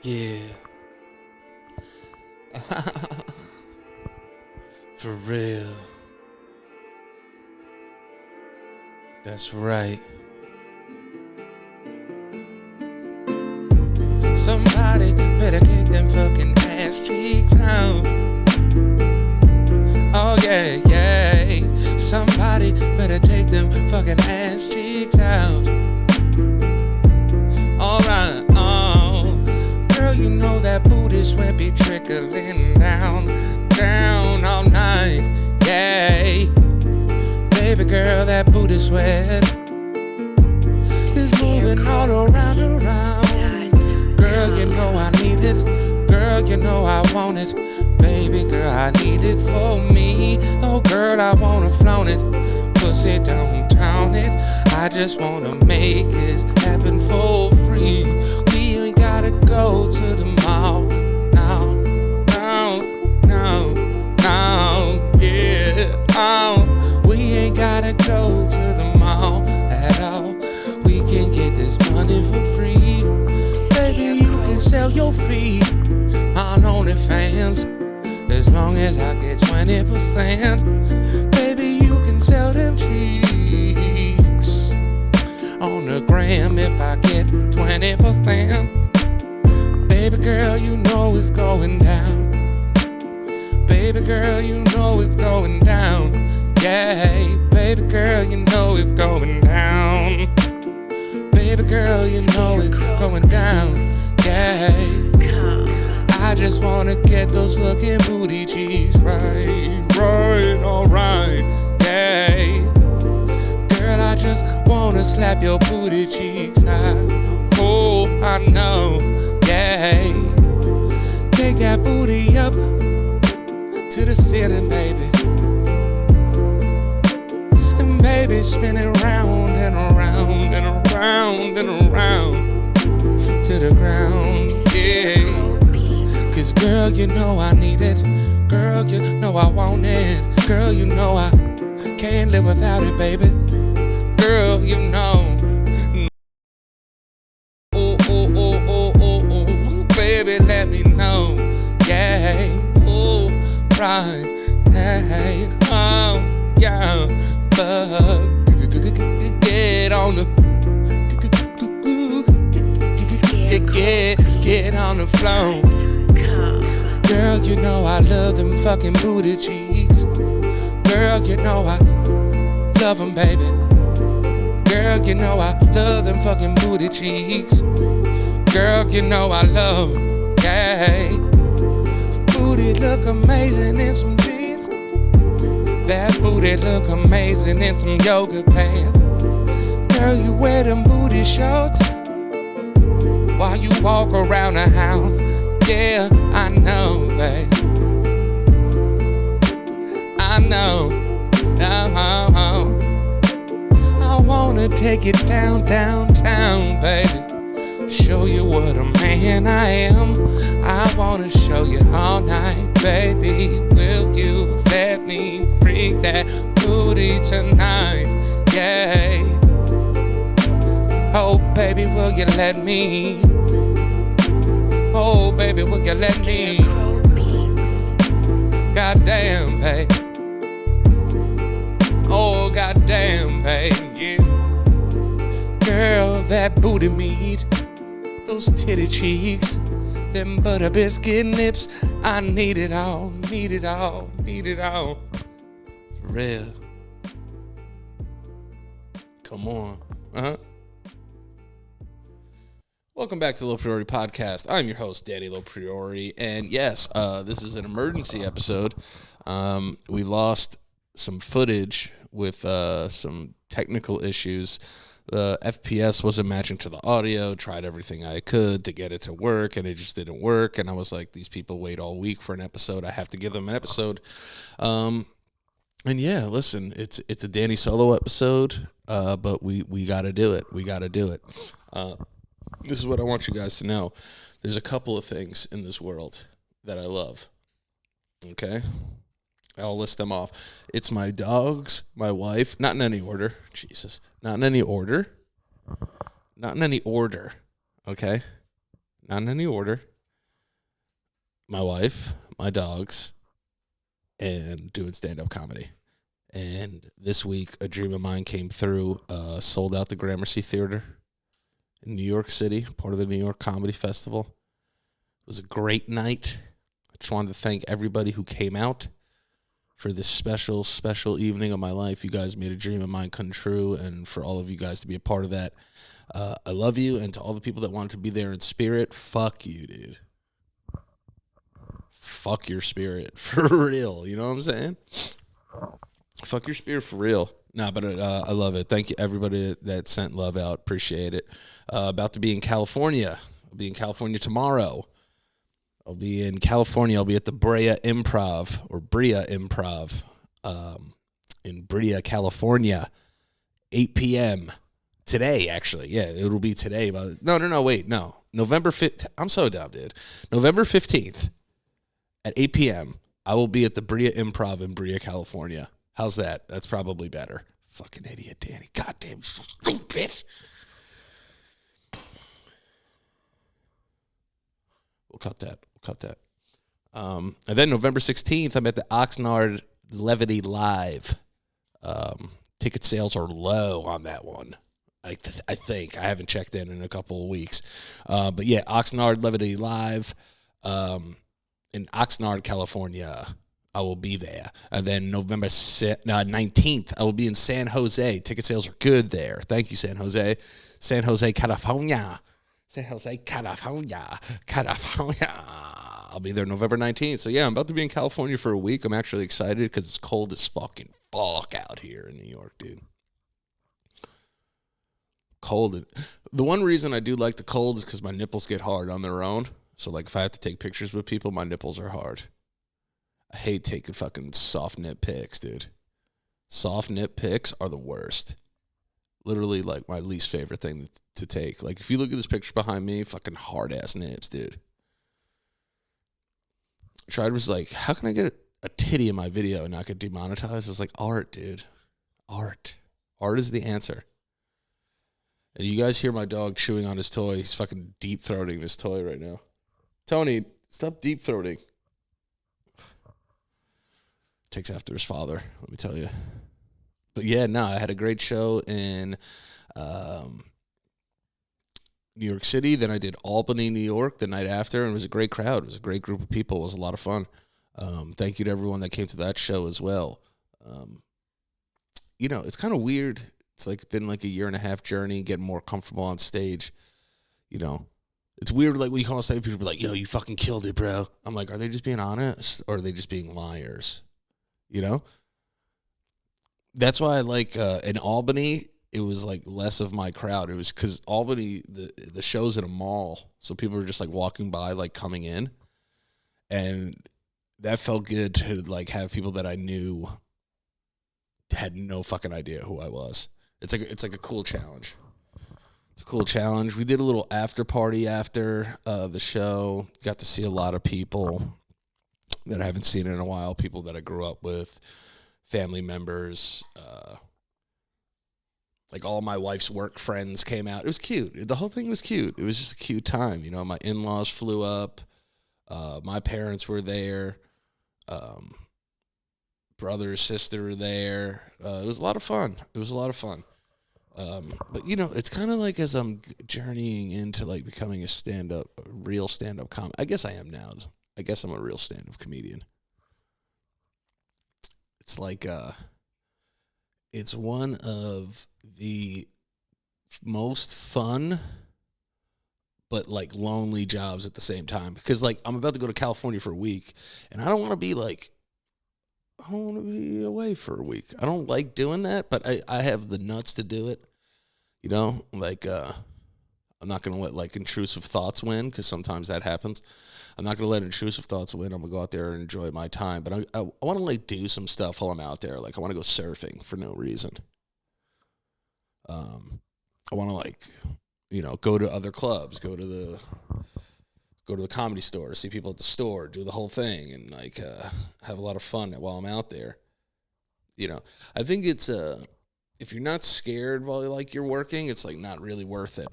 Yeah. For real. That's right. Somebody better kick them fucking ass cheeks out. Oh yeah, yeah. Somebody better take them fucking ass cheeks out. Alright, oh. Girl, you know that booty sweat be trickling down all night. Yeah. Baby girl, that booty sweat is moving all around. Girl, you know I need it. Girl, you know I want it. Baby girl, I need it for me. Oh girl, I wanna flaunt it. Pussy downtown it. I just wanna make it happen for free. We ain't gotta go to the mall. No, yeah. Oh, we ain't gotta go to the mall at all. We can get this money for free. Baby, you can sell your feet on OnlyFans as long as I get 20%. Baby, you can sell them cheeks on the gram if I get 20%. Baby girl, you know it's going down. Baby girl, you know it's going down. Yeah, baby girl, you know it's going down. Baby girl, you know it's going down. Yeah, I just wanna get those fucking booty cheeks right, alright. Yeah, girl, I just wanna slap your booty cheeks high. Oh, I know. Yeah, take that booty up to the ceiling, baby. And baby, spin it round and around and around and around to the ground, yeah. Cause girl, you know I need it. Girl, you know I want it. Girl, you know I can't live without it, baby. Girl, you know. Oh, baby, let me know. Yeah, oh, right. Hey, oh, yeah. Fuck. Get on the. Get on the floor. Girl, you know I love them fucking booty cheeks. Girl, you know I love them, baby. Girl, you know I love them fucking booty cheeks. Girl, you know I love them, yeah. Booty look amazing in some jeans. That booty look amazing in some yoga pants. Girl, you wear them booty shorts while you walk around the house. Yeah, I know, babe. I know. I wanna take it downtown, baby. Show you what a man I am. I wanna show you all night, baby. Will you let me freak that booty tonight? Yeah. Oh, baby, will you let me? Oh, baby, will you let me? Goddamn, babe. Oh, goddamn, babe, yeah. Girl, that booty meat, those titty cheeks, them butter biscuit lips, I need it all, need it all, need it all. For real. Come on, Welcome back to the LoPriore podcast. I'm your host, Danny LoPriore, and yes, this is an emergency episode. We lost some footage with some technical issues. The FPS wasn't matching to the audio. Tried everything I could to get it to work, and it just didn't work. And I was like, these people wait all week for an episode. I have to give them an episode. And yeah, listen, it's a Danny solo episode, but we got to do it. We got to do it. This is what I want you guys to know. There's a couple of things in this world that I love. Okay? I'll list them off. It's my dogs, my wife, not in any order. Jesus. Not in any order. Not in any order. Okay? Not in any order. my wife, my dogs, and doing stand-up comedy. And this week, a dream of mine came through, sold out the Gramercy Theater in New York City, part of the New York Comedy Festival. It was a great night. I just wanted to thank everybody who came out for this special, special evening of my life. You guys made a dream of mine come true, and for all of you guys to be a part of that, I love you. And to all the people that wanted to be there in spirit, fuck you, dude. Fuck your spirit, for real. You know what I'm saying? Fuck your spirit for real. Nah, but I love it. Thank you, everybody that sent love out. Appreciate it. About to be in California. I'll be in California tomorrow. I'll be in California. I'll be at the Brea Improv in Brea, California, 8 p.m. today, actually. Yeah, it'll be today. No. November 5th. I'm so dumb, dude. November 15th at 8 p.m., I will be at the Brea Improv in Brea, California. How's that? That's probably better. Fucking idiot, Danny. Goddamn stupid. We'll cut that. And then November 16th, I'm at the Oxnard Levity Live. Ticket sales are low on that one. I think. I haven't checked in a couple of weeks. But yeah, Oxnard Levity Live in Oxnard, California. I will be there. And then November 19th, I will be in San Jose. Ticket sales are good there. Thank you, San Jose. San Jose, California. San Jose, California. I'll be there November 19th. So, yeah, I'm about to be in California for a week. I'm actually excited because it's cold as fucking fuck out here in New York, dude. Cold. The one reason I do like the cold is because my nipples get hard on their own. So, like, if I have to take pictures with people, my nipples are hard. I hate taking fucking soft nip pics, dude. Soft nip pics are the worst. Literally, like, my least favorite thing to take. Like, if you look at this picture behind me, fucking hard-ass nips, dude. Tried was like, how can I get a titty in my video and not get demonetized? I was like, art, dude. Art. Art is the answer. And you guys hear my dog chewing on his toy. He's fucking deep-throating this toy right now. Tony, stop deep-throating. Takes after his father, let me tell you. But yeah, no, I had a great show in New York City. Then I did Albany, New York the night after, and it was a great crowd. It was a great group of people. It was a lot of fun. Thank you to everyone that came to that show as well. You know, it's kind of weird. It's like been like a year and a half journey, getting more comfortable on stage. You know, it's weird, like when you call on stage, people be like, yo, you fucking killed it, bro. I'm like, are they just being honest, or are they just being liars? You know? That's why I like, in Albany, it was like less of my crowd. It was because Albany, the show's in a mall, so people were just like walking by, like coming in. And that felt good to like have people that I knew had no fucking idea who I was. It's like a cool challenge. It's a cool challenge. We did a little after party after the show. Got to see a lot of people that I haven't seen in a while, people that I grew up with, family members. Like all my wife's work friends came out. It was cute. The whole thing was cute. It was just a cute time. You know, my in-laws flew up. My parents were there. Brother, sister were there. It was a lot of fun. But, you know, it's kind of like as I'm journeying into, like, becoming a real stand-up comic. I guess I am now. I guess I'm a real stand-up comedian. It's like, it's one of the most fun but, like, lonely jobs at the same time. Because, like, I'm about to go to California for a week, and I don't want to be, like, I don't want to be away for a week. I don't like doing that, but I have the nuts to do it. You know, like, I'm not going to let, like, intrusive thoughts win, because sometimes that happens. I'm not going to let intrusive thoughts win. I'm going to go out there and enjoy my time. But I want to, like, do some stuff while I'm out there. Like, I want to go surfing for no reason. I want to, like, you know, go to other clubs, go to the comedy store, see people at the store, do the whole thing, and, like, have a lot of fun while I'm out there. You know, I think it's, if you're not scared while, like, you're working, it's, like, not really worth it.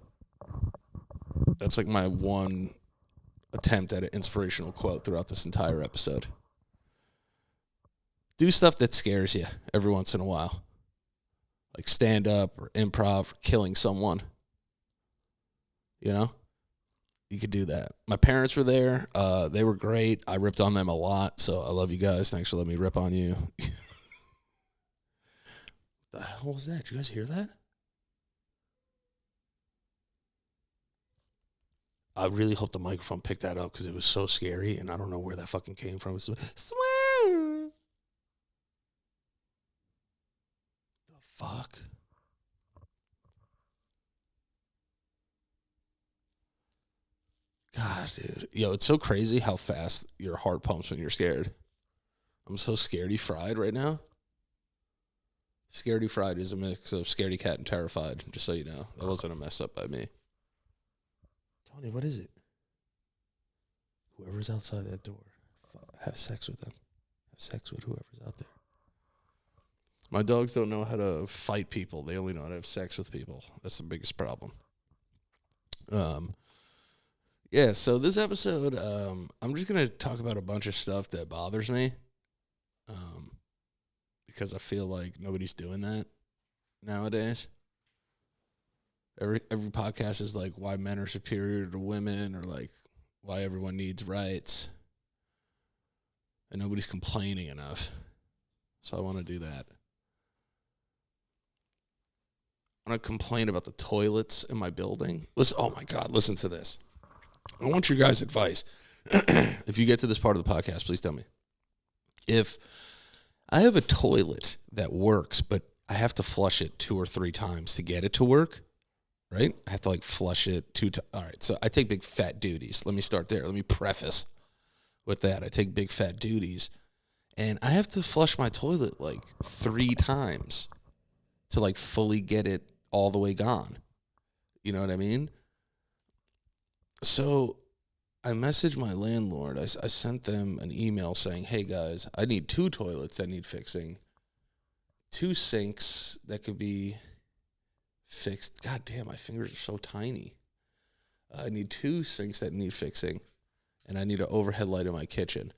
That's, like, my one attempt at an inspirational quote throughout this entire episode. Do stuff that scares you every once in a while. Like stand up or improv or killing someone. You know? You could do that. My parents were there. They were great. I ripped on them a lot, so I love you guys. Thanks for letting me rip on you. What the hell was that? Did you guys hear that? I really hope the microphone picked that up because it was so scary, and I don't know where that fucking came from. It was swim. The fuck? God, dude. Yo, it's so crazy how fast your heart pumps when you're scared. I'm so scaredy fried right now. Scaredy fried is a mix of scaredy cat and terrified, just so you know. That wasn't a mess up by me. Tony, what is it? Whoever's outside that door, have sex with them. Have sex with whoever's out there. My dogs don't know how to fight people. They only know how to have sex with people. That's the biggest problem. Yeah, so this episode, I'm just going to talk about a bunch of stuff that bothers me. Because I feel like nobody's doing that nowadays. Every podcast is like why men are superior to women or like why everyone needs rights. And nobody's complaining enough. So I want to do that. I want to complain about the toilets in my building. Listen, oh my God, listen to this. I want your guys' advice. If you get to this part of the podcast, please tell me. If I have a toilet that works, but I have to flush it 2 or 3 times to get it to work, right? I have to like flush it 2 times. All right, so I take big fat duties. Let me start there. Let me preface with that. I take big fat duties, and I have to flush my toilet like 3 times to like fully get it all the way gone. You know what I mean? So I messaged my landlord. I sent them an email saying, hey, guys, I need 2 toilets that need fixing, 2 sinks that could be fixed. God damn, my fingers are so tiny. I need 2 sinks that need fixing, and I need an overhead light in my kitchen.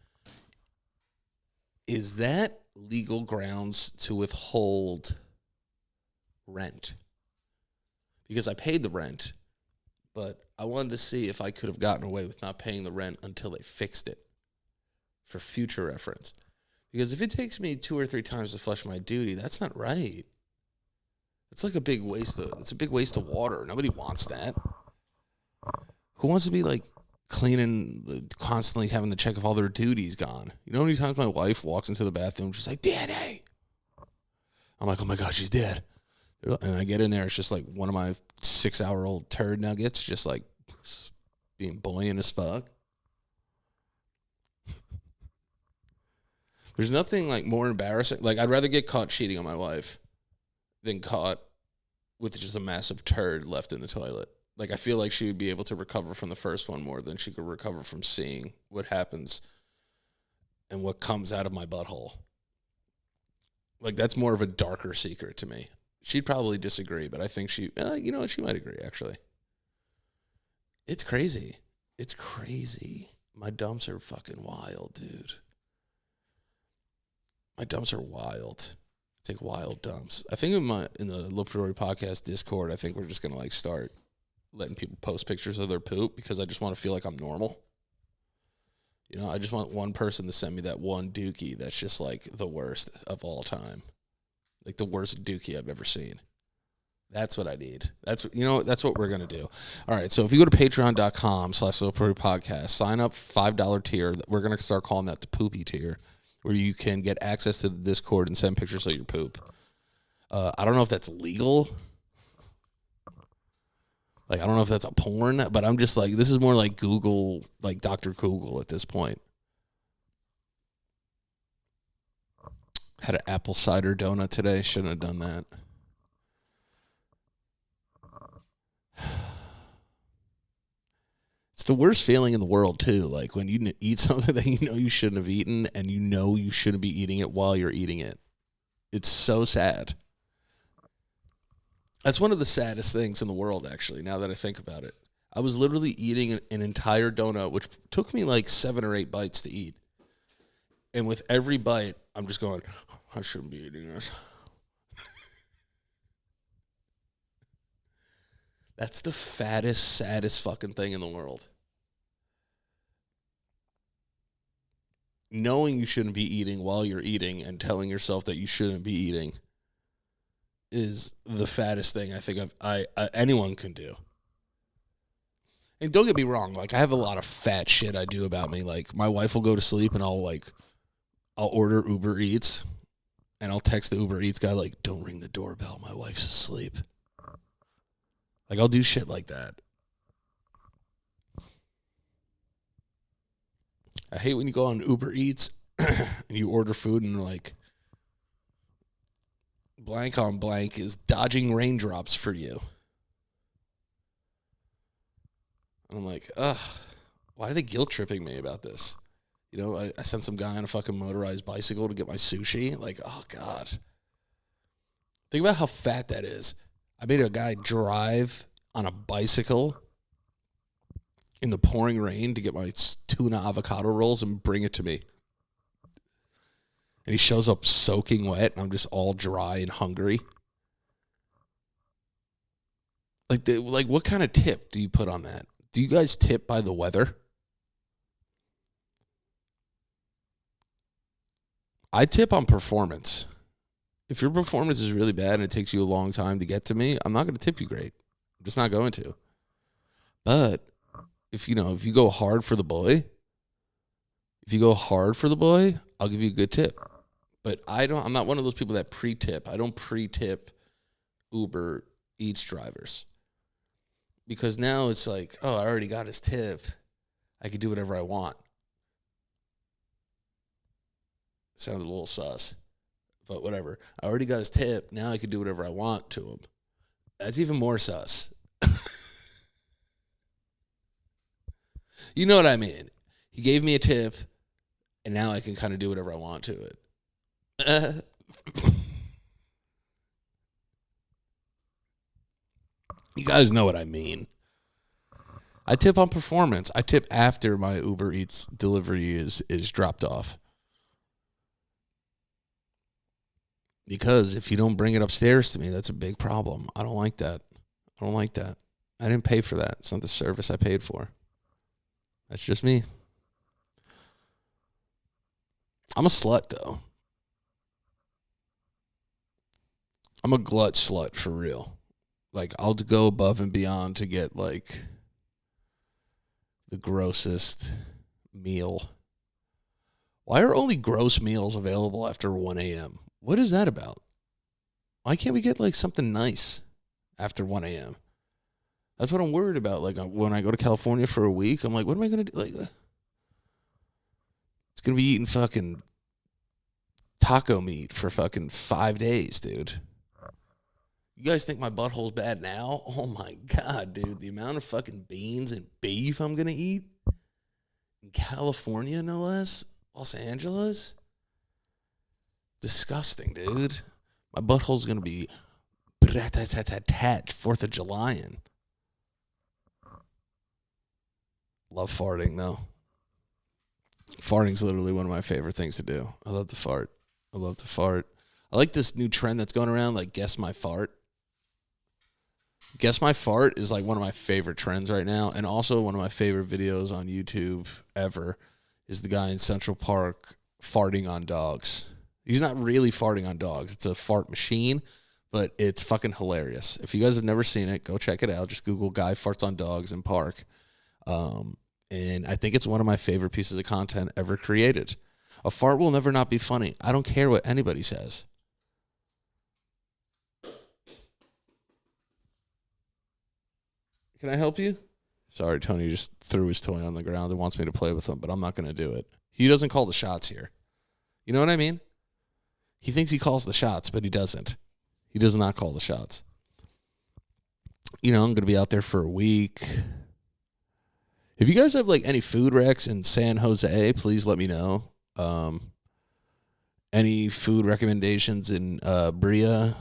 Is that legal grounds to withhold rent? Because I paid the rent, but I wanted to see if I could have gotten away with not paying the rent until they fixed it for future reference. Because if it takes me 2 or 3 times to flush my duty, that's not right. It's like a big waste of water. Nobody wants that. Who wants to be like cleaning, constantly having to check if all their duty's gone? You know how many times my wife walks into the bathroom, she's like, Daddy. I'm like, oh my God, she's dead. And I get in there, it's just like one of my 6-hour-old turd nuggets, just like being buoyant as fuck. There's nothing like more embarrassing. Like, I'd rather get caught cheating on my wife than caught with just a massive turd left in the toilet. Like, I feel like she would be able to recover from the first one more than she could recover from seeing what happens and what comes out of my butthole. Like, that's more of a darker secret to me. She'd probably disagree, but I think she might agree, actually. It's crazy. It's crazy. My dumps are fucking wild, dude. My dumps are wild. I take wild dumps. I think in the LoPriore podcast Discord, I think we're just going to like start letting people post pictures of their poop because I just want to feel like I'm normal. You know, I just want one person to send me that one dookie that's just like the worst of all time. Like the worst dookie I've ever seen. That's what I need. That's what we're going to do. All right, so if you go to patreon.com/LoPriore podcast, sign up $5 tier. We're going to start calling that the poopy tier, where you can get access to the Discord and send pictures of your poop. I don't know if that's legal. Like, I don't know if that's a porn, but I'm just like, this is more like Google, like Dr. Google at this point. Had an apple cider donut today. Shouldn't have done that. It's the worst feeling in the world, too. Like when you eat something that you know you shouldn't have eaten and you know you shouldn't be eating it while you're eating it. It's so sad. That's one of the saddest things in the world, actually, now that I think about it. I was literally eating an entire donut, which took me like 7 or 8 bites to eat. And with every bite, I'm just going, I shouldn't be eating this. That's the fattest, saddest fucking thing in the world. Knowing you shouldn't be eating while you're eating and telling yourself that you shouldn't be eating is the fattest thing I think anyone can do. And don't get me wrong, like I have a lot of fat shit I do about me. Like my wife will go to sleep and I'll order Uber Eats and I'll text the Uber Eats guy like, don't ring the doorbell, my wife's asleep. Like I'll do shit like that. I hate when you go on Uber Eats and you order food and like blank on blank is dodging raindrops for you. And I'm like, ugh, why are they guilt tripping me about this? You know, I sent some guy on a fucking motorized bicycle to get my sushi. Like, oh, God. Think about how fat that is. I made a guy drive on a bicycle in the pouring rain to get my tuna avocado rolls and bring it to me. And he shows up soaking wet, and I'm just all dry and hungry. Like, what kind of tip do you put on that? Do you guys tip by the weather? I tip on performance. If your performance is really bad and it takes you a long time to get to me, I'm not going to tip you great. I'm just not going to. But if you go hard for the boy, I'll give you a good tip. But I'm not one of those people that pre-tip. I don't pre-tip Uber Eats drivers. Because now it's like, oh, I already got his tip. I could do whatever I want. Sounded a little sus. But whatever. I already got his tip. Now I can do whatever I want to him. That's even more sus. You know what I mean? He gave me a tip, and now I can kind of do whatever I want to it. You guys know what I mean. I tip on performance. I tip after my Uber Eats delivery is dropped off. Because if you don't bring it upstairs to me, that's a big problem. I don't like that. I didn't pay for that. It's not the service I paid for. That's just me. I'm a slut, though. I'm a glut slut for real. Like, I'll go above and beyond to get, like, the grossest meal. Why are only gross meals available after 1 a.m.? What is that about? Why can't we get, like, something nice after 1 a.m.? That's what I'm worried about. Like, when I go to California for a week, I'm like, what am I going to do? Like, it's going to be eating fucking taco meat for fucking 5 days, dude. You guys think my butthole's bad now? Oh, my God, dude. The amount of fucking beans and beef I'm going to eat in California, no less. Los Angeles. Disgusting, dude. My butthole's going to be 4th of July in. Love farting, though. Farting's literally one of my favorite things to do. I love to fart. I like this new trend that's going around, like, guess my fart. Guess my fart is, like, one of my favorite trends right now. And also one of my favorite videos on YouTube ever is the guy in Central Park farting on dogs. He's not really farting on dogs. It's a fart machine, but it's fucking hilarious. If you guys have never seen it, go check it out. Just Google guy farts on dogs in park. And I think it's one of my favorite pieces of content ever created. A fart will never not be funny. I don't care what anybody says. Can I help you? Sorry, Tony just threw his toy on the ground and wants me to play with him, but I'm not going to do it. He doesn't call the shots here. You know what I mean? He thinks he calls the shots, but he doesn't. He does not call the shots. You know, I'm going to be out there for a week. If you guys have, like, any food wrecks in San Jose, please let me know. Any food recommendations in Brea,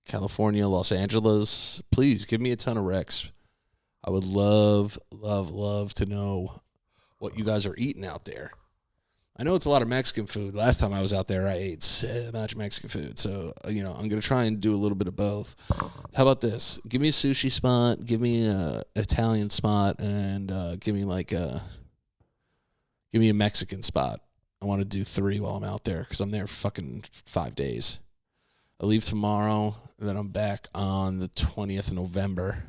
California, Los Angeles, please give me a ton of wrecks. I would love, love, love to know what you guys are eating out there. I know it's a lot of Mexican food. Last time I was out there, I ate so much Mexican food. So, I'm going to try and do a little bit of both. How about this? Give me a sushi spot, give me an Italian spot, and give me a Mexican spot. I want to do 3 while I'm out there because I'm there fucking 5 days. I leave tomorrow, and then I'm back on the 20th of November.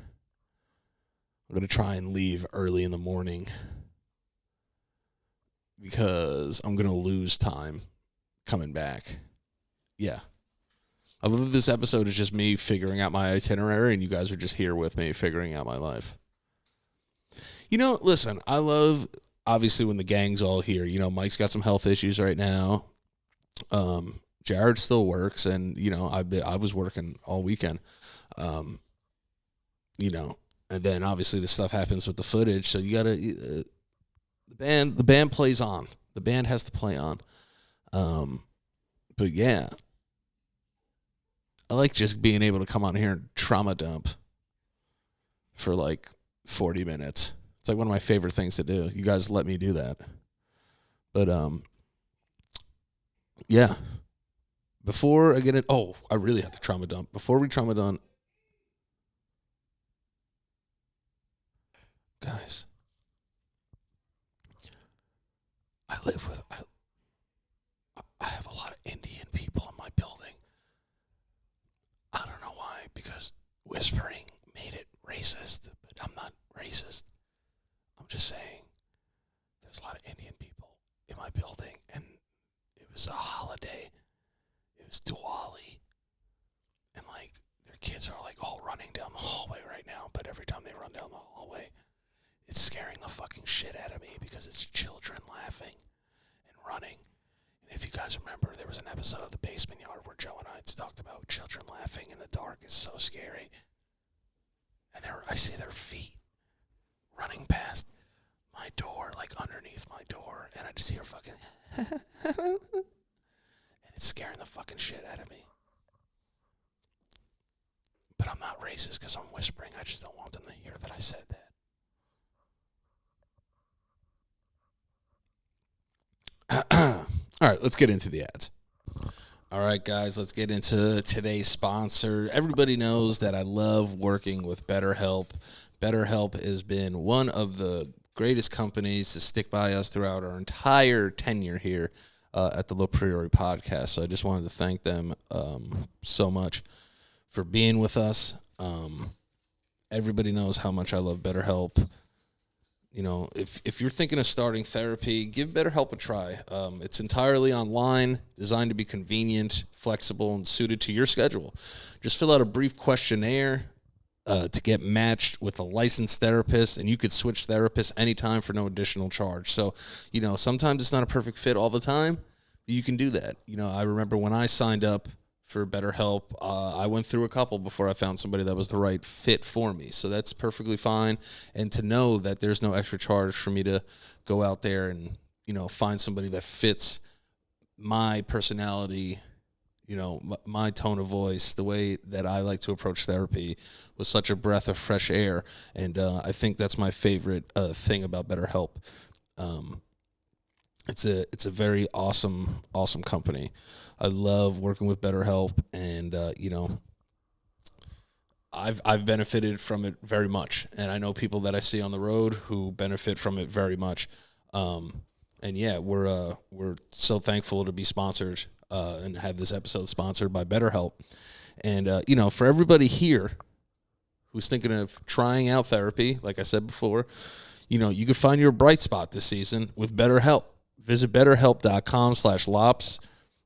I'm going to try and leave early in the morning because I'm going to lose time coming back. Yeah. I love this episode is just me figuring out my itinerary, and you guys are just here with me figuring out my life. Listen, I love, obviously, when the gang's all here. Mike's got some health issues right now. Jared still works, and, I was working all weekend. And then, obviously, this stuff happens with the footage, so you got to... The band plays on. The band has to play on. But yeah, I like just being able to come on here and trauma dump for like 40 minutes. It's like one of my favorite things to do. You guys let me do that. But yeah. Before I get in, I really have to trauma dump. Before we trauma dump, guys. I have a lot of Indian people in my building. I don't know why, because whispering made it racist, but I'm not racist. I'm just saying there's a lot of Indian people in my building, and it was a holiday. It was Diwali, and their kids are all running down the hallway right now, but every time they run down the hallway, it's scaring the fucking shit out of me because it's children laughing and running. And if you guys remember, there was an episode of The Basement Yard where Joe and I talked about children laughing in the dark is so scary. And I see their feet running past my door, underneath my door, and I just hear fucking and it's scaring the fucking shit out of me. But I'm not racist because I'm whispering. I just don't want them to hear that I said that. All right, let's get into the ads. All right, guys, let's get into today's sponsor. Everybody knows that I love working with BetterHelp. BetterHelp has been one of the greatest companies to stick by us throughout our entire tenure here at the LoPriore podcast. So I just wanted to thank them so much for being with us. Everybody knows how much I love BetterHelp. If you're thinking of starting therapy, give BetterHelp a try. It's entirely online, designed to be convenient, flexible, and suited to your schedule. Just fill out a brief questionnaire to get matched with a licensed therapist, and you could switch therapists anytime for no additional charge. So, sometimes it's not a perfect fit all the time, but you can do that. I remember when I signed up for BetterHelp, I went through a couple before I found somebody that was the right fit for me. So that's perfectly fine. And to know that there's no extra charge for me to go out there and, find somebody that fits my personality, my tone of voice, the way that I like to approach therapy was such a breath of fresh air. And I think that's my favorite thing about BetterHelp. It's a very awesome company. I love working with BetterHelp, and I've benefited from it very much, and I know people that I see on the road who benefit from it very much. And yeah, we're so thankful to be sponsored and have this episode sponsored by BetterHelp. And for everybody here who's thinking of trying out therapy, like I said before, you can find your bright spot this season with BetterHelp. Visit BetterHelp.com/Lops.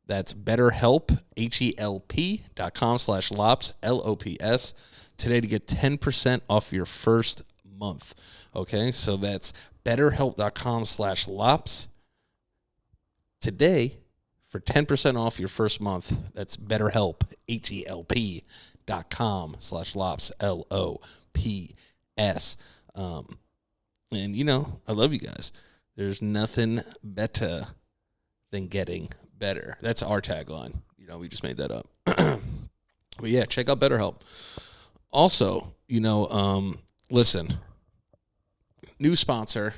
That's BetterHelp, HELP.com/Lops, LOPS, today to get 10% off your first month. Okay, so that's BetterHelp.com/Lops today for 10% off your first month. That's BetterHelp, HELP.com/Lops, LOPS. And, I love you guys. There's nothing better than getting better. That's our tagline. We just made that up. But yeah, check out BetterHelp. Also, listen, new sponsor.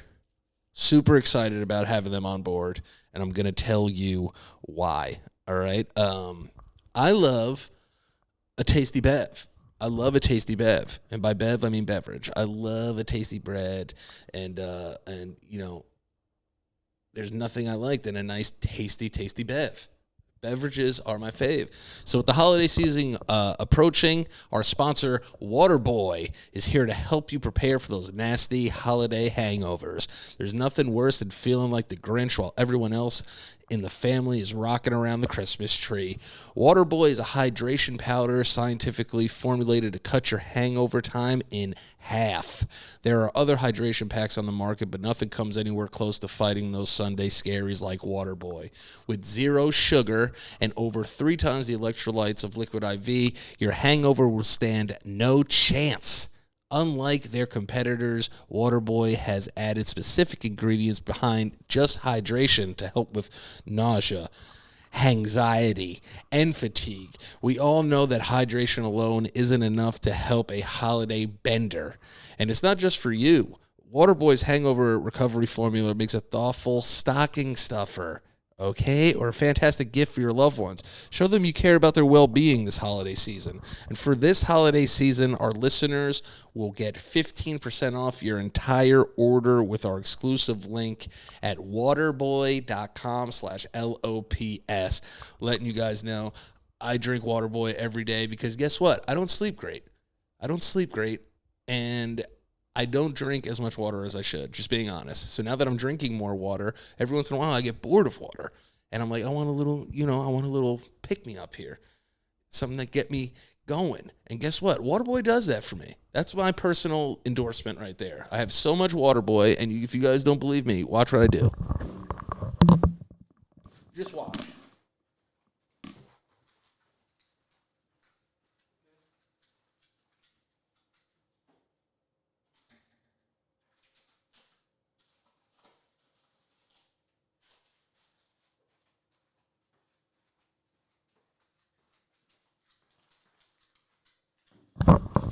Super excited about having them on board, and I'm going to tell you why. All right? I love a tasty bev. I love a tasty bev. And by bev, I mean beverage. I love a tasty bread, and you know, there's nothing I like than a nice, tasty bev. Beverages are my fave. So with the holiday season approaching, our sponsor, Waterboy, is here to help you prepare for those nasty holiday hangovers. There's nothing worse than feeling like the Grinch while everyone else in the family is rocking around the Christmas tree. Waterboy is a hydration powder scientifically formulated to cut your hangover time in half. There are other hydration packs on the market, but nothing comes anywhere close to fighting those Sunday scaries like Waterboy. With 0 sugar and over 3 times the electrolytes of Liquid IV, your hangover will stand no chance. Unlike their competitors, Waterboy has added specific ingredients behind just hydration to help with nausea, anxiety, and fatigue. We all know that hydration alone isn't enough to help a holiday bender. And it's not just for you. Waterboy's hangover recovery formula makes a thoughtful stocking stuffer, okay, or a fantastic gift for your loved ones. Show them you care about their well-being this holiday season. And for this holiday season, our listeners will get 15% off your entire order with our exclusive link at waterboy.com/LOPS. Letting you guys know I drink Waterboy every day because guess what? I don't sleep great. And I don't drink as much water as I should, just being honest. So now that I'm drinking more water, every once in a while I get bored of water. And I'm like, I want a little pick-me-up here. Something that get me going. And guess what? Waterboy does that for me. That's my personal endorsement right there. I have so much Waterboy, and if you guys don't believe me, watch what I do. Just watch.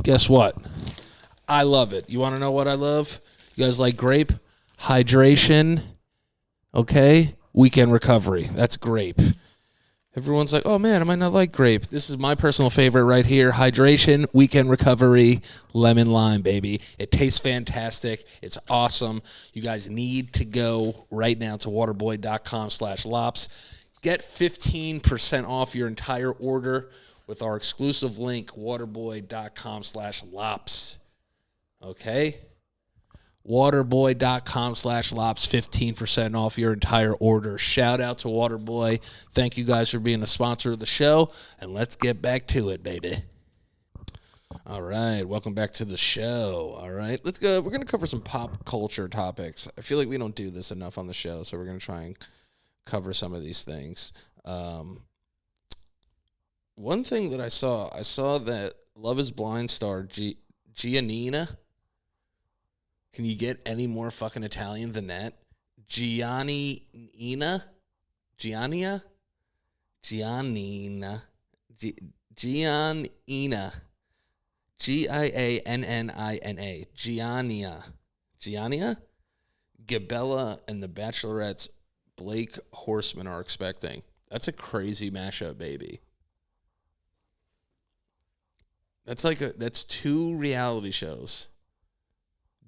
Guess what? I love it. You want to know what I love? You guys like grape? Hydration. Okay? Weekend recovery. That's grape. Everyone's like, oh man, I might not like grape. This is my personal favorite right here. Hydration, weekend recovery, lemon lime, baby. It tastes fantastic. It's awesome. You guys need to go right now to waterboy.com/lops. Get 15% off your entire order with our exclusive link, waterboy.com/lops. Okay? Waterboy.com/lops, 15% off your entire order. Shout out to Waterboy. Thank you guys for being a sponsor of the show, and let's get back to it, baby. All right, welcome back to the show. All right, let's go. We're going to cover some pop culture topics. I feel like we don't do this enough on the show, so we're going to try and cover some of these things. One thing that I saw that Love is Blind star Giannina. Can you get any more fucking Italian than that? Giannina? Giannina? Giannina. Giannina. Giannina. Giannina? Gabella and the Bachelorette's Blake Horseman are expecting. That's a crazy mashup, baby. That's 2 reality shows,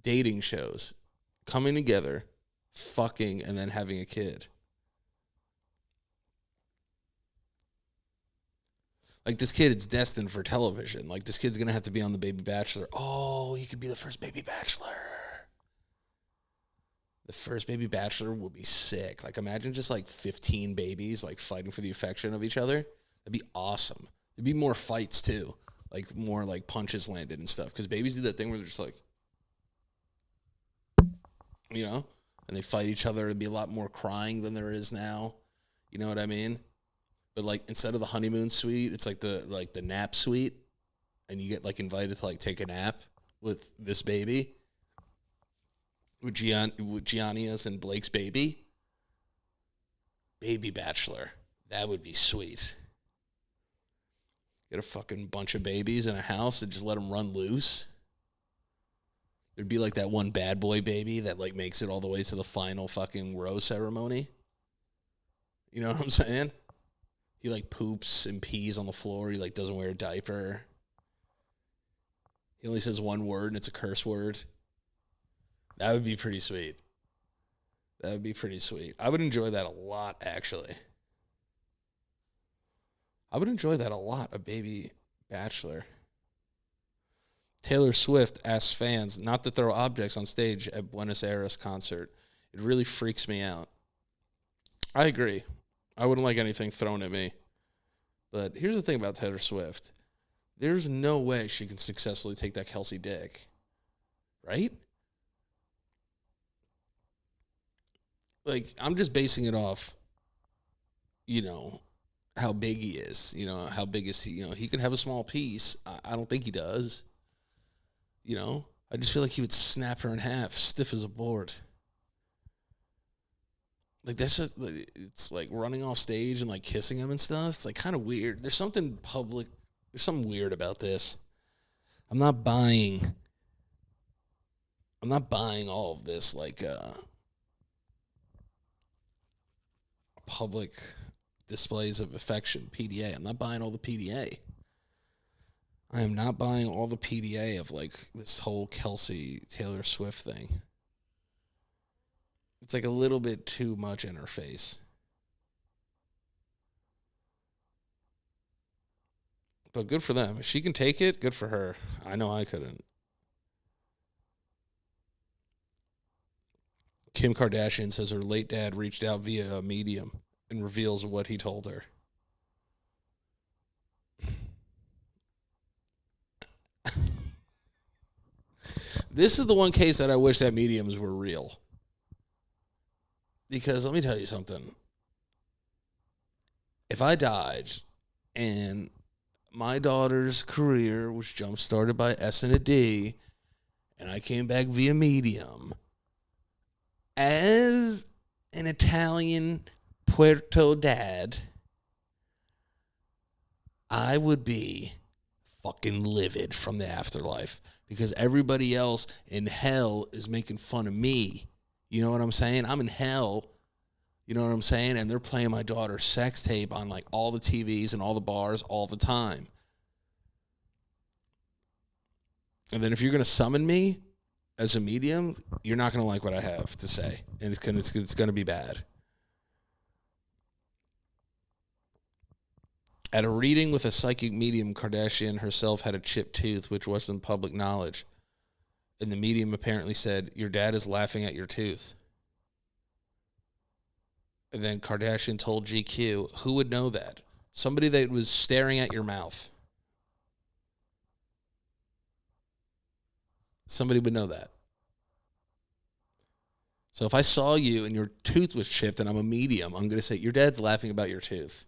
dating shows, coming together, fucking, and then having a kid. Like, this kid is destined for television. Like, this kid's going to have to be on The Baby Bachelor. Oh, he could be the first Baby Bachelor. The first Baby Bachelor would be sick. Like, imagine just, 15 babies, fighting for the affection of each other. That'd be awesome. There'd be more fights, too. More, punches landed and stuff. Because babies do that thing where they're just, and they fight each other. It'd be a lot more crying than there is now. You know what I mean? But, instead of the honeymoon suite, it's, the nap suite. And you get, invited to, take a nap with this baby. With Giannia's and Blake's baby. Baby Bachelor. That would be sweet. Get a fucking bunch of babies in a house and just let them run loose. There'd be like that one bad boy baby that like makes it all the way to the final fucking rose ceremony. You know what I'm saying? He like poops and pees on the floor. He like doesn't wear a diaper. He only says one word and it's a curse word. That would be pretty sweet. That would be pretty sweet. I would enjoy that a lot, actually. I would enjoy that a lot, a baby bachelor. Taylor Swift asks fans not to throw objects on stage at Buenos Aires concert. It really freaks me out. I agree. I wouldn't like anything thrown at me. But here's the thing about Taylor Swift. There's no way she can successfully take that Kelce dick. Right? Like, I'm just basing it off, how big he is. How big is he? He can have a small piece. I don't think he does. I just feel like he would snap her in half, stiff as a board. Like, it's like running off stage and like kissing him and stuff. It's like kind of weird. There's something weird about this. I'm not buying all of this like public displays of affection, PDA. I'm not buying all the PDA. I am not buying all the PDA of like this whole Kelce Taylor Swift thing. It's like a little bit too much in her face. But good for them. If she can take it, good for her. I know I couldn't. Kim Kardashian says her late dad reached out via a medium and reveals what he told her. This is the one case that I wish that mediums were real. Because let me tell you something. If I died and my daughter's career was jump-started by S and a D and I came back via medium, as an Italian Puerto dad, I would be fucking livid from the afterlife because everybody else in hell is making fun of me. You know what I'm saying? I'm in hell. You know what I'm saying? And they're playing my daughter's sex tape on like all the TVs and all the bars all the time. And then if you're going to summon me as a medium, you're not going to like what I have to say. And it's going to be bad. At a reading with a psychic medium, Kardashian herself had a chipped tooth, which wasn't public knowledge. And the medium apparently said, "Your dad is laughing at your tooth." And then Kardashian told GQ, who would know that? Somebody that was staring at your mouth. Somebody would know that. So if I saw you and your tooth was chipped and I'm a medium, I'm going to say, your dad's laughing about your tooth.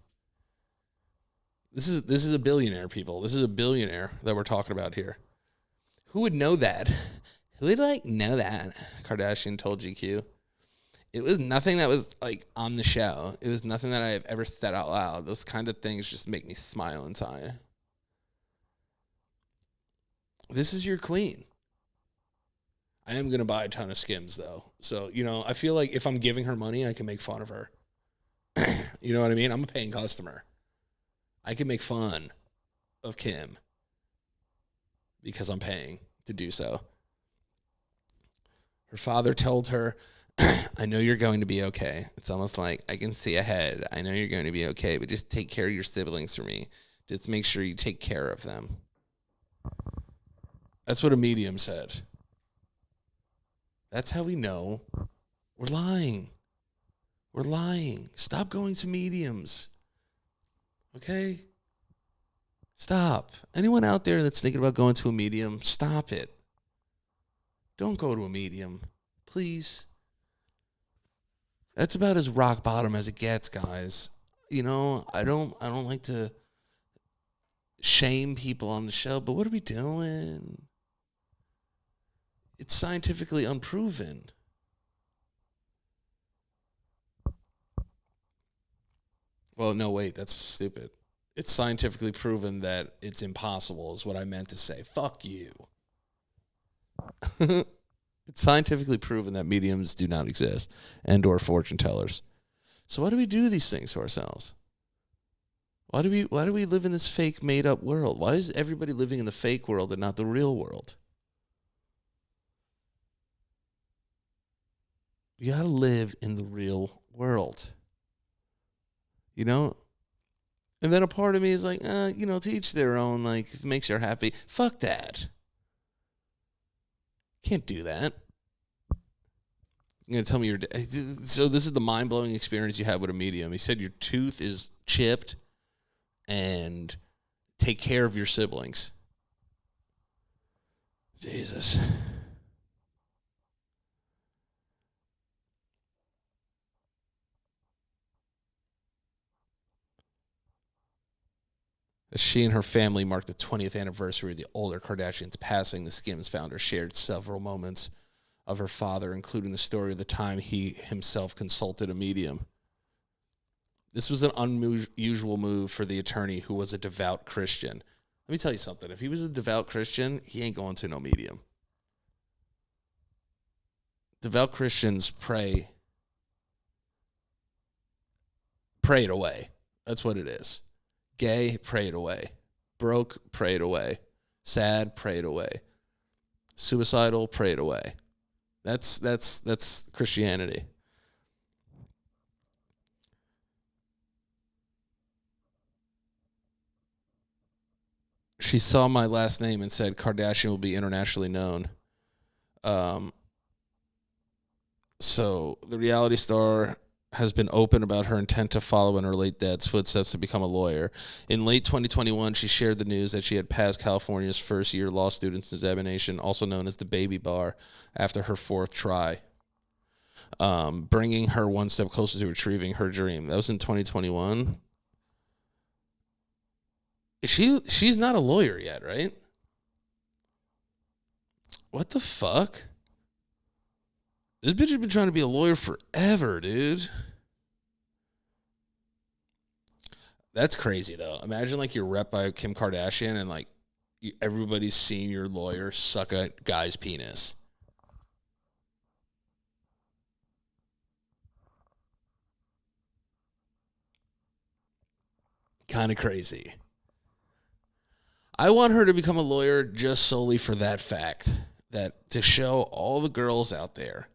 This is a billionaire, people. This is a billionaire that we're talking about here. Who would know that? Who would know that? Kardashian told GQ. It was nothing that was on the show. It was nothing that I have ever said out loud. Those kind of things just make me smile inside. This is your queen. I am going to buy a ton of Skims, though. So, I feel like if I'm giving her money, I can make fun of her. You know what I mean? I'm a paying customer. I can make fun of Kim because I'm paying to do so. Her father told her, "I know you're going to be okay." It's almost like, I can see ahead. I know you're going to be okay, but just take care of your siblings for me. Just make sure you take care of them. That's what a medium said. That's how we know we're lying. We're lying. Stop going to mediums. Okay? Stop. Anyone out there that's thinking about going to a medium, stop it. Don't go to a medium. Please. That's about as rock bottom as it gets, guys. I don't like to shame people on the show, but what are we doing? It's scientifically unproven. Well, no, wait, that's stupid. It's scientifically proven that it's impossible is what I meant to say. Fuck you. It's scientifically proven that mediums do not exist and or fortune tellers. So why do we do these things to ourselves? Why do we live in this fake made up world? Why is everybody living in the fake world and not the real world? You got to live in the real world. You know? And then a part of me is like, to each their own, like, if it makes you happy. Fuck that. Can't do that. You're going to tell me so this is the mind-blowing experience you had with a medium. He said your tooth is chipped and take care of your siblings. Jesus. As she and her family marked the 20th anniversary of the older Kardashians passing, the Skims founder shared several moments of her father, including the story of the time he himself consulted a medium. This was an unusual move for the attorney, who was a devout Christian. Let me tell you something. If he was a devout Christian, he ain't going to no medium. Devout Christians pray it away. That's what it is. Gay, pray it away. Broke, pray it away. Sad, pray it away. Suicidal, pray it away. That's Christianity. She saw my last name and said Kardashian will be internationally known. So the reality star has been open about her intent to follow in her late dad's footsteps to become a lawyer. In late 2021, she shared the news that she had passed California's first-year law students examination, also known as the baby bar, after her fourth try, bringing her one step closer to achieving her dream. That was in 2021. She's not a lawyer yet, right? What the fuck? This bitch has been trying to be a lawyer forever, dude. That's crazy, though. Imagine, like, you're rep by Kim Kardashian and, like, everybody's seen your lawyer suck a guy's penis. Kind of crazy. I want her to become a lawyer just solely for that fact, that to show all the girls out there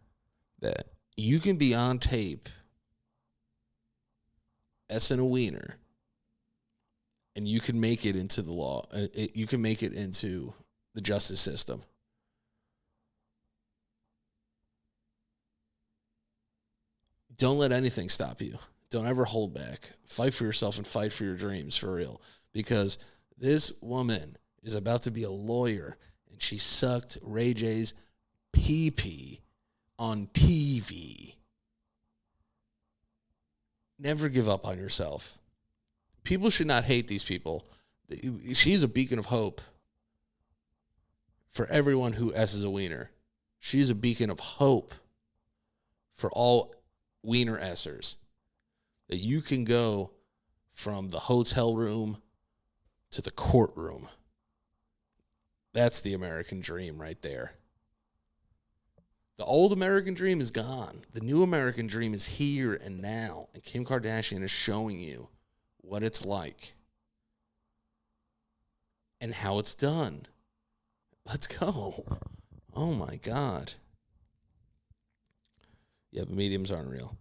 that you can be on tape S-ing a wiener and you can make it into the law. You can make it into the justice system. Don't let anything stop you. Don't ever hold back. Fight for yourself and fight for your dreams, for real. Because this woman is about to be a lawyer, and she sucked Ray J's pee-pee on TV. Never give up on yourself. People should not hate these people. She's a beacon of hope for everyone who S's a wiener. She's a beacon of hope for all wiener S'ers. That you can go from the hotel room to the courtroom. That's the American dream right there. The old American dream is gone. The new American dream is here and now. And Kim Kardashian is showing you what it's like and how it's done. Let's go. Oh, my God. Yeah, but mediums aren't real.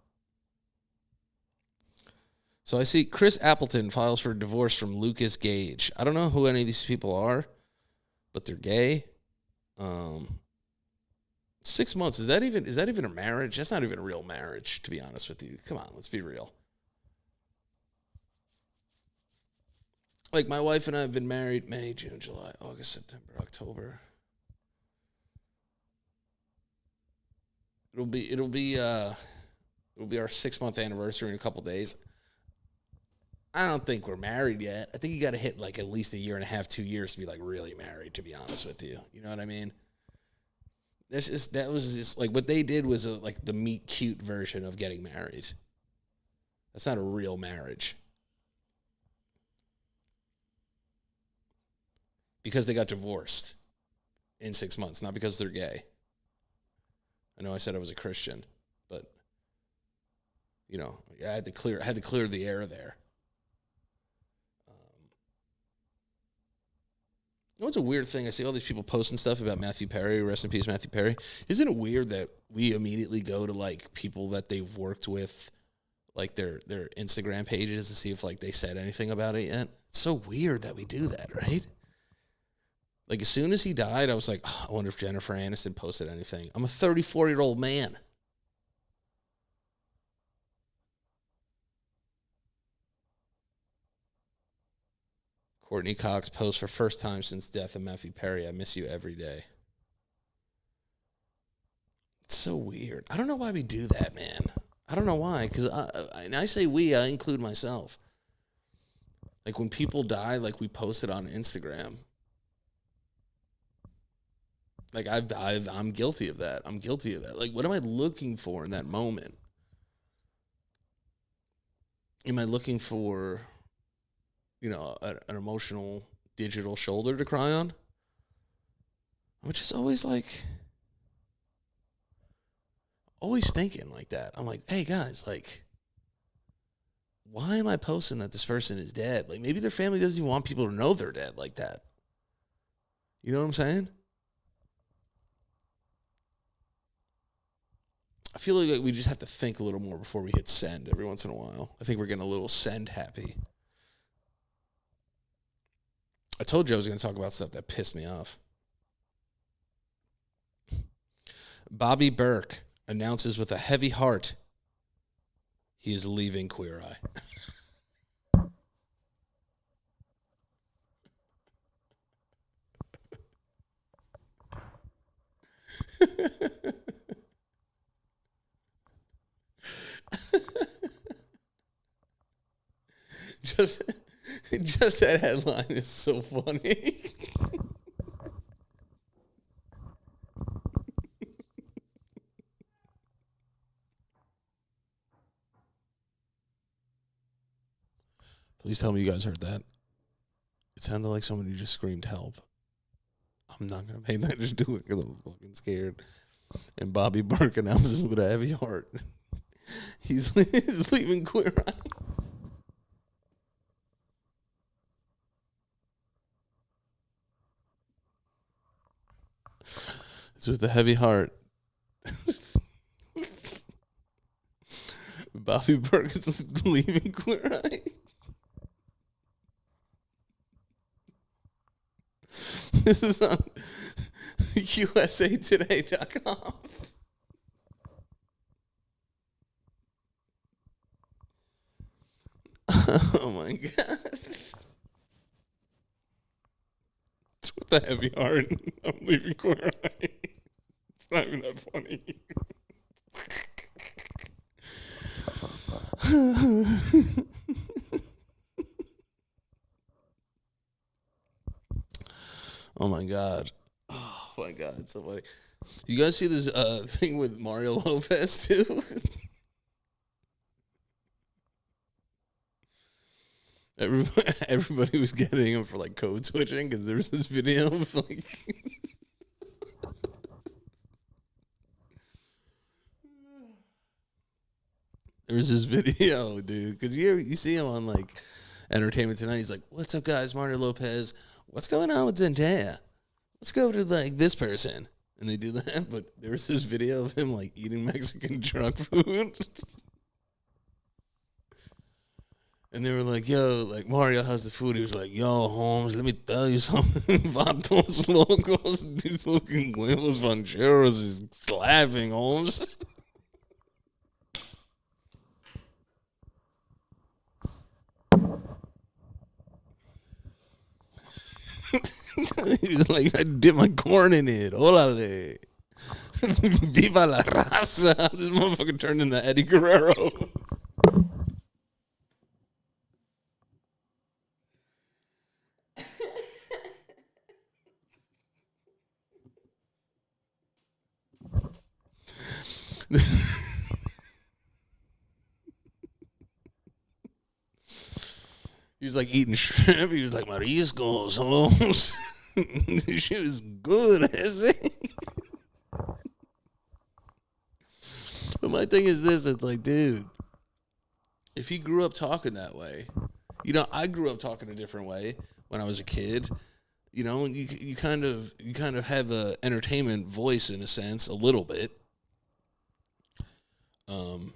So I see Chris Appleton files for divorce from Lucas Gage. I don't know who any of these people are, but they're gay. 6 months. Is that even a marriage? That's not even a real marriage, to be honest with you. Come on, let's be real. Like, my wife and I have been married May, June, July, August, September, October. It'll be our 6-month anniversary in a couple days. I don't think we're married yet. I think you got to hit like at least 1.5 years, 2 years to be like really married, to be honest with you. You know what I mean? That was just like what they did was like the meet cute version of getting married. That's not a real marriage. Because they got divorced in 6 months, not because they're gay. I know I said I was a Christian, but I had to clear the air there. It's a weird thing. I see all these people posting stuff about Matthew Perry. Rest in peace, Matthew Perry. Isn't it weird that we immediately go to like people that they've worked with, like their Instagram pages to see if like they said anything about it yet? It's so weird that we do that, right? Like as soon as he died, I was like, I wonder if Jennifer Aniston posted anything. I'm a 34-year-old man. Courtney Cox posts for first time since death of Matthew Perry. I miss you every day. It's so weird. I don't know why we do that, man. I don't know why. Because I say we, I include myself. Like when people die, like we post it on Instagram. Like I'm guilty of that. I'm guilty of that. Like what am I looking for in that moment? Am I looking for... an emotional digital shoulder to cry on? I'm just always thinking like that. I'm like, hey guys, like, why am I posting that this person is dead? Like maybe their family doesn't even want people to know they're dead like that. You know what I'm saying? I feel like we just have to think a little more before we hit send every once in a while. I think we're getting a little send happy. I told you I was going to talk about stuff that pissed me off. Bobby Burke announces with a heavy heart he is leaving Queer Eye. Just that headline is so funny. Please tell me you guys heard that. It sounded like somebody just screamed help. I'm not going to make that just do it because I'm fucking scared. And Bobby Burke announces with a heavy heart he's leaving Queer Eye. It's with a heavy heart. Bobby Burke is leaving Queer Eye. This is on USAtoday.com. Oh my God. It's with a heavy heart. I'm leaving Queer Eye. It's not even that funny. Oh my God. Oh my God. It's so funny. You guys see this thing with Mario Lopez too? Everybody was getting him for like code switching because there was this video of like there was this video, dude, because you see him on like Entertainment Tonight. He's like, "What's up, guys? Mario Lopez. What's going on with Zendaya? Let's go to like this person." And they do that, but there was this video of him like eating Mexican drunk food. And they were like, yo, like, Mario, how's the food? He was like, yo, Holmes, let me tell you something. Vatos locos, these fucking huevos rancheros is slapping, Holmes. He was like, I dip my corn in it. Órale. Viva la raza. This motherfucker turned into Eddie Guerrero. He was like eating shrimp. He was like, mariscos, Holmes. This shit is good, is it? But my thing is this: it's like, dude, if he grew up talking that way, I grew up talking a different way when I was a kid. You kind of have a entertainment voice in a sense, a little bit. I'm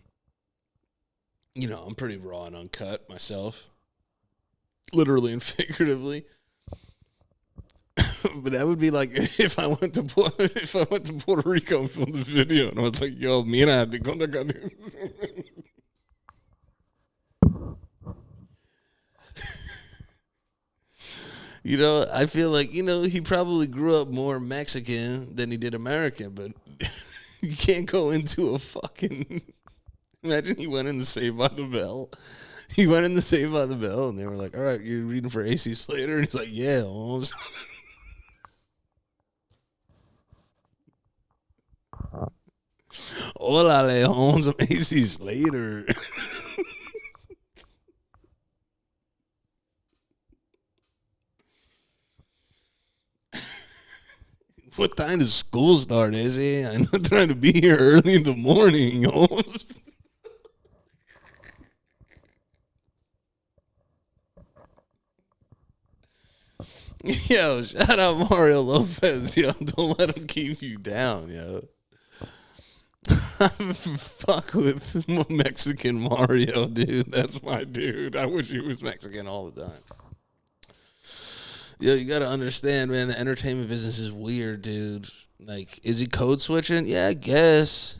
pretty raw and uncut myself, literally and figuratively. But that would be like if I went to Puerto Rico and filmed this video, and I was like, "Yo, mira, te conta que-" I feel like he probably grew up more Mexican than he did American, but you can't go into a fucking. Imagine he went into Saved by the Bell. He went into Saved by the Bell, and they were like, "All right, you're reading for AC Slater," and he's like, "Yeah, Holmes." Hola, Holmes. I'm AC Slater. What time does school start, Izzy? I'm not trying to be here early in the morning, Holmes. Yo, shout out Mario Lopez, yo. Don't let him keep you down, yo. Fuck with Mexican Mario, dude. That's my dude. I wish he was Mexican all the time. Yo, you gotta understand, man, the entertainment business is weird, dude. Like, is he code switching? Yeah, I guess.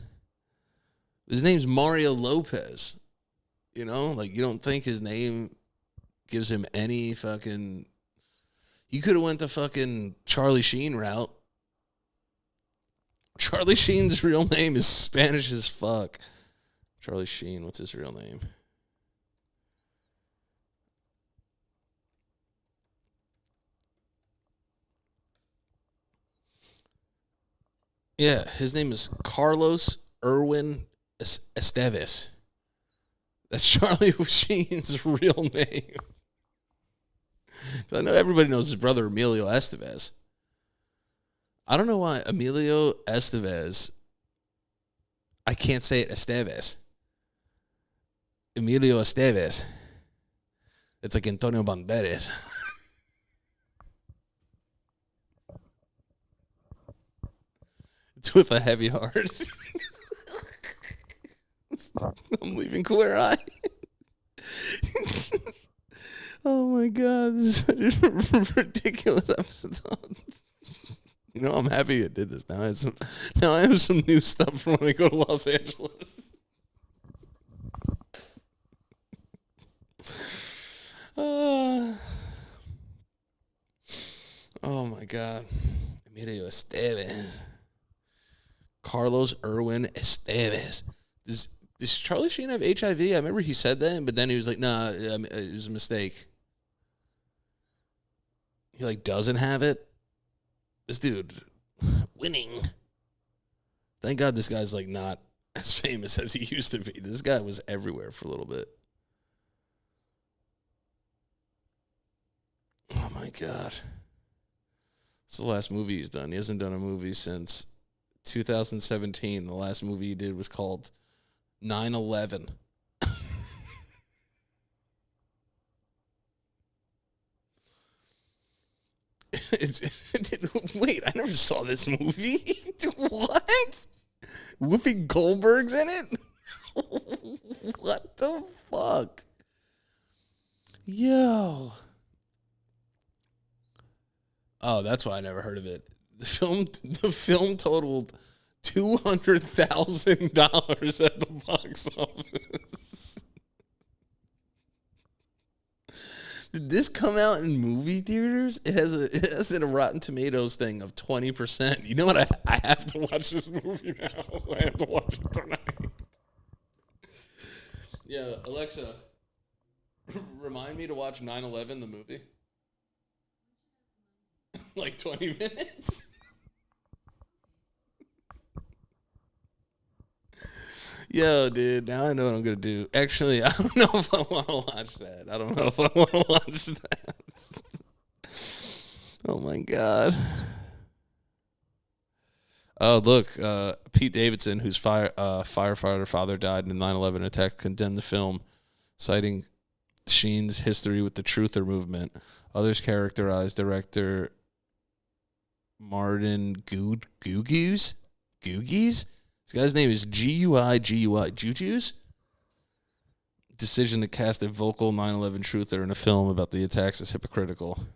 His name's Mario Lopez. You don't think his name gives him any fucking... He could have went the fucking Charlie Sheen route. Charlie Sheen's real name is Spanish as fuck. Charlie Sheen, what's his real name? Yeah, his name is Carlos Irwin Estevez. That's Charlie Sheen's real name. I know everybody knows his brother Emilio Estevez. I don't know why Emilio Estevez. I can't say it Estevez. Emilio Estevez. It's like Antonio Banderas. It's with a heavy heart. I'm leaving Queer Eye. Oh my God, this is such a ridiculous episode. I'm happy I did this. Now I have some new stuff for when I go to Los Angeles. Oh my God. Emilio Estevez. Carlos Irwin Estevez. Does Charlie Sheen have HIV? I remember he said that, but then he was like, nah, it was a mistake. He doesn't have it. This dude, winning. Thank God this guy's not as famous as he used to be. This guy was everywhere for a little bit. Oh my God. It's the last movie he's done. He hasn't done a movie since 2017. The last movie he did was called 9/11. Wait, I never saw this movie. What? Whoopi Goldberg's in it? What the fuck? Yo. Oh, that's why I never heard of it. The film totaled $200,000 at the box office. Did this come out in movie theaters? It has a Rotten Tomatoes thing of 20%. You know what? I have to watch this movie now. I have to watch it tonight. Yeah, Alexa, remind me to watch 9/11, the movie. 20 minutes? Yo, dude, now I know what I'm going to do. Actually, I don't know if I want to watch that. Oh, my God. Oh, look, Pete Davidson, whose firefighter father died in the 9/11 attack, condemned the film, citing Sheen's history with the Truther movement. Others characterized director Martin Googies? Googies? This guy's name is Guigui. Juju's? Decision to cast a vocal 9/11 truther in a film about the attacks is hypocritical.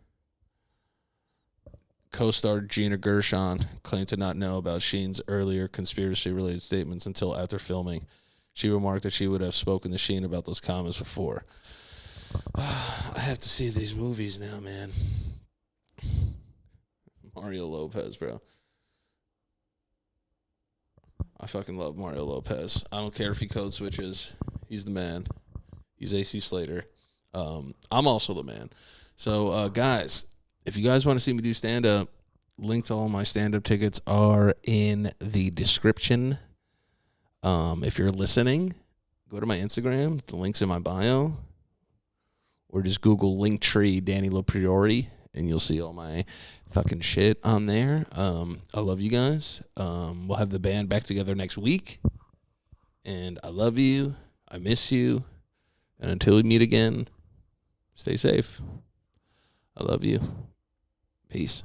Co-star Gina Gershon claimed to not know about Sheen's earlier conspiracy-related statements until after filming. She remarked that she would have spoken to Sheen about those comments before. I have to see these movies now, man. Mario Lopez, bro. I fucking love Mario Lopez. I don't care if he code switches. He's the man. He's AC Slater. I'm also the man. So, guys, if you guys want to see me do stand-up, link to all my stand-up tickets are in the description. If you're listening, go to my Instagram. The link's in my bio. Or just Google Linktree Danny LoPriore, and you'll see all my fucking shit on there. I love you guys. We'll have the band back together next week. And I love you. I miss you. And until we meet again, stay safe. I love you. Peace.